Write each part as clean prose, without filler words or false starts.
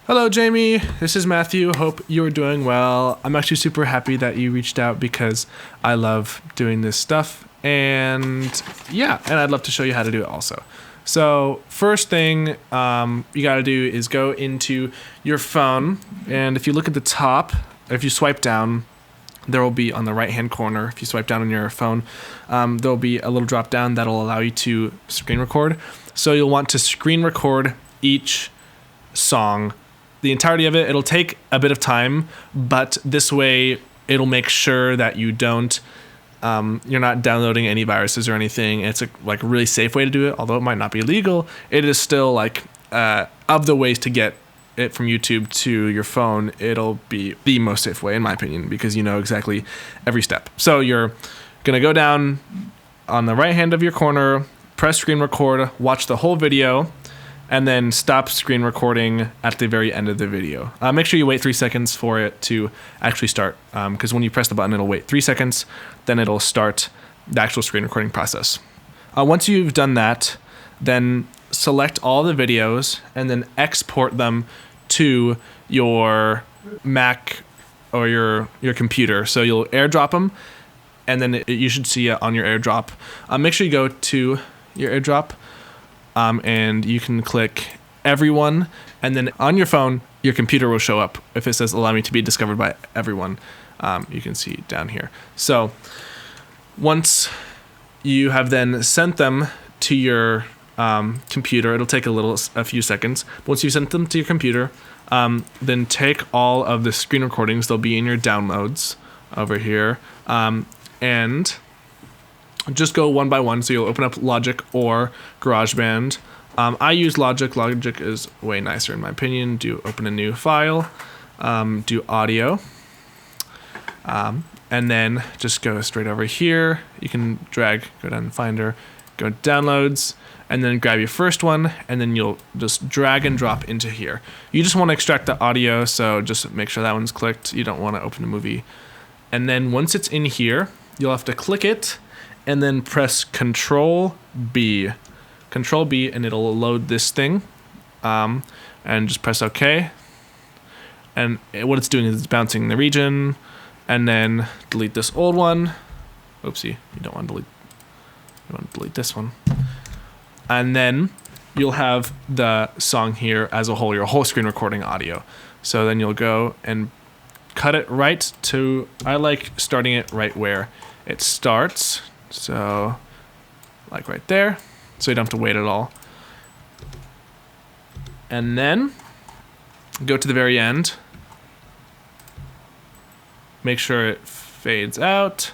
Hello, Jamie. This is Matthew. Hope you're doing well. I'm actually super happy that you reached out because I love doing this stuff. And yeah, and I'd love to show you how to do it also. So first thing you got to do is go into your phone. And if you look at the top, if you swipe down, there will be on the right-hand corner, if you swipe down on your phone, there'll be a little drop down that'll allow you to screen record. So you'll want to screen record each song, the entirety of it. It'll take a bit of time, but this way it'll make sure that you don't, you're not downloading any viruses or anything. It's a really safe way to do it, although it might not be legal. It is still of the ways to get it from YouTube to your phone, it'll be the most safe way in my opinion, because you know exactly every step. So you're gonna go down on the right hand of your corner, press screen record, watch the whole video, and then stop screen recording at the very end of the video. Make sure you wait 3 seconds for it to actually start, because when you press the button, it'll wait 3 seconds, then it'll start the actual screen recording process. Once you've done that, then select all the videos and then export them to your Mac or your computer. So you'll AirDrop them, and then you should see it on your AirDrop. Make sure you go to your AirDrop, and you can click everyone, and then on your phone, your computer will show up. If it says allow me to be discovered by everyone, you can see down here. So once you have then sent them to your computer, it'll take a few seconds. Once you sent them to your computer, then take all of the screen recordings. They'll be in your downloads over here, and just go one by one. So you'll open up Logic or GarageBand. I use Logic. Logic is way nicer in my opinion. Do open a new file, do audio, and then just go straight over here. You can drag, go down to Finder, go to Downloads, and then grab your first one, and then you'll just drag and drop into here. You just want to extract the audio, so just make sure that one's clicked. You don't want to open a movie. And then once it's in here, you'll have to click it, and then press Control B. Control B, and it'll load this thing. And just press OK. And what it's doing is it's bouncing the region, and then delete this old one. Oopsie, you don't want to delete. You want to delete this one. And then you'll have the song here as a whole, your whole screen recording audio. So then you'll go and cut it right to, I like starting it right where it starts. So like right there, so you don't have to wait at all. And then go to the very end. Make sure it fades out.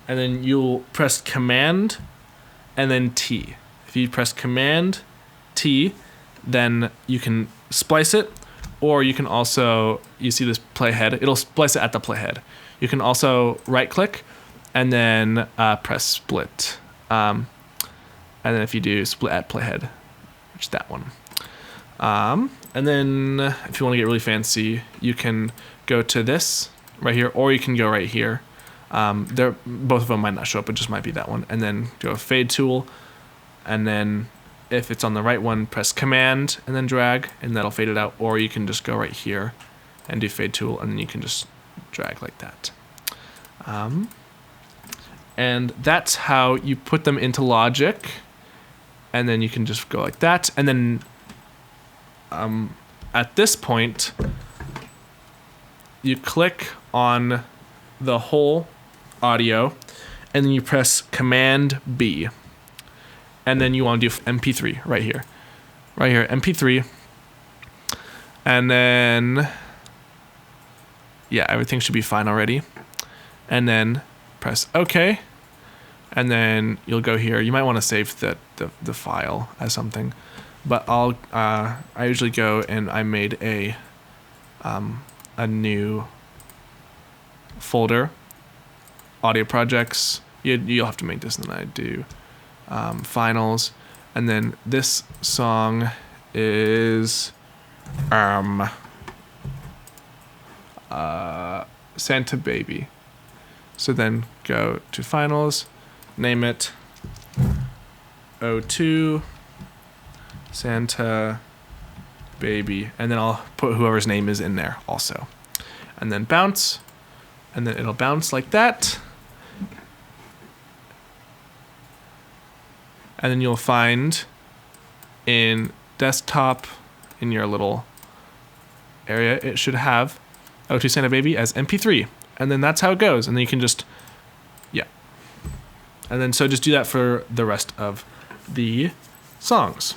And then you'll press Command and then T. If you press Command T, then you can splice it, or you can also, you see this playhead, it'll splice it at the playhead. You can also right click and then press split. And then if you do split at playhead, which is that one. And then if you want to get really fancy, you can go to this right here, or you can go right here. Both of them might not show up, it just might be that one. And then go fade tool, and then if it's on the right one, press Command and then drag, and that'll fade it out. Or you can just go right here and do fade tool, and then you can just drag like that. And that's how you put them into Logic, and then you can just go like that. And then at this point, you click on the whole audio, and then you press Command B, and then you want to do MP3 right here, MP3, and then yeah, everything should be fine already. And then press OK, and then you'll go here. You might want to save the file as something, but I usually go and I made a new folder, audio projects. You'll have to make this, and then I do finals, and then this song is Santa Baby. So then go to finals, name it O2 Santa baby, and then I'll put whoever's name is in there also. And then bounce, and then it'll bounce like that. And then you'll find in desktop, in your little area, it should have Oh to Santa Baby as MP3. And then that's how it goes. And then you can just, yeah. And then so just do that for the rest of the songs.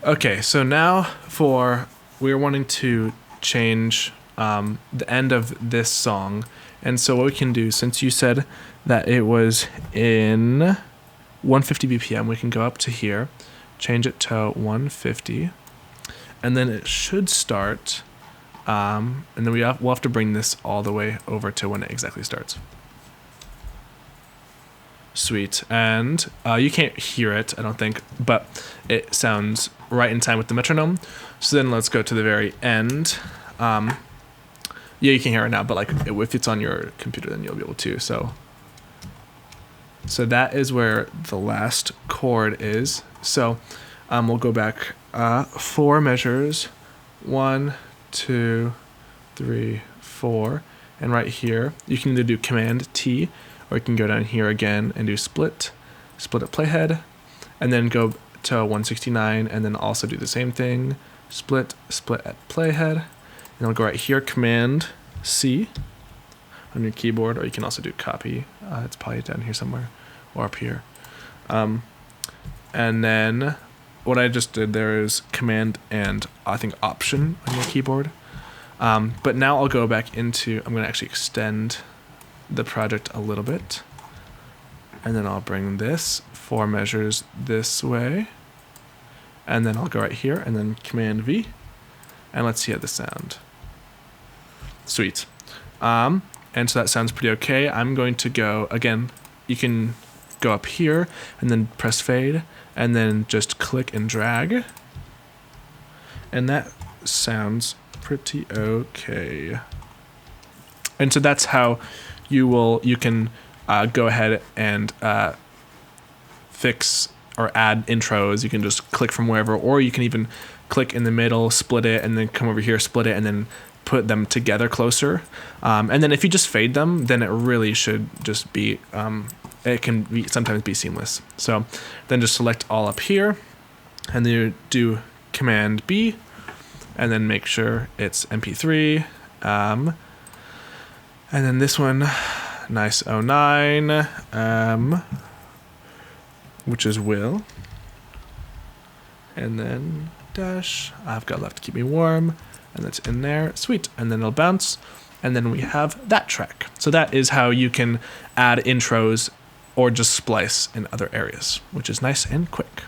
Okay, so now we're wanting to change the end of this song. And so what we can do, since you said that it was in 150 BPM, we can go up to here, change it to 150, and then it should start, and then we'll have to bring this all the way over to when it exactly starts. Sweet. And you can't hear it, I don't think, but it sounds right in time with the metronome. So then let's go to the very end. Yeah, you can hear it now, but like if it's on your computer, then you'll be able to. So that is where the last chord is. So we'll go back 4 measures, 1, 2, 3, 4, and right here you can either do Command T, or you can go down here again and do split at playhead, and then go to 169, and then also do the same thing, split at playhead, and I'll go right here, Command C on your keyboard, or you can also do copy. It's probably down here somewhere, or up here. And then what I just did there is Command and I think Option on your keyboard. But now I'll go back into, I'm going to actually extend the project a little bit, and then I'll bring this 4 measures this way, and then I'll go right here and then Command V, and let's hear the sound. Sweet. And so that sounds pretty okay. I'm going to go again. You can go up here and then press fade, and then just click and drag, and that sounds pretty okay. And so that's how you can go ahead and fix or add intros. You can just click from wherever, or you can even click in the middle, split it, and then come over here, split it, and then put them together closer. And then if you just fade them, then it really should just be, it can sometimes be seamless. So then just select all up here, and then you do Command B, and then make sure it's MP3. And then this one, nice 09, which is Will. And then dash, I've got left to keep me warm, and that's in there, sweet. And then it'll bounce, and then we have that track. So that is how you can add intros or just splice in other areas, which is nice and quick.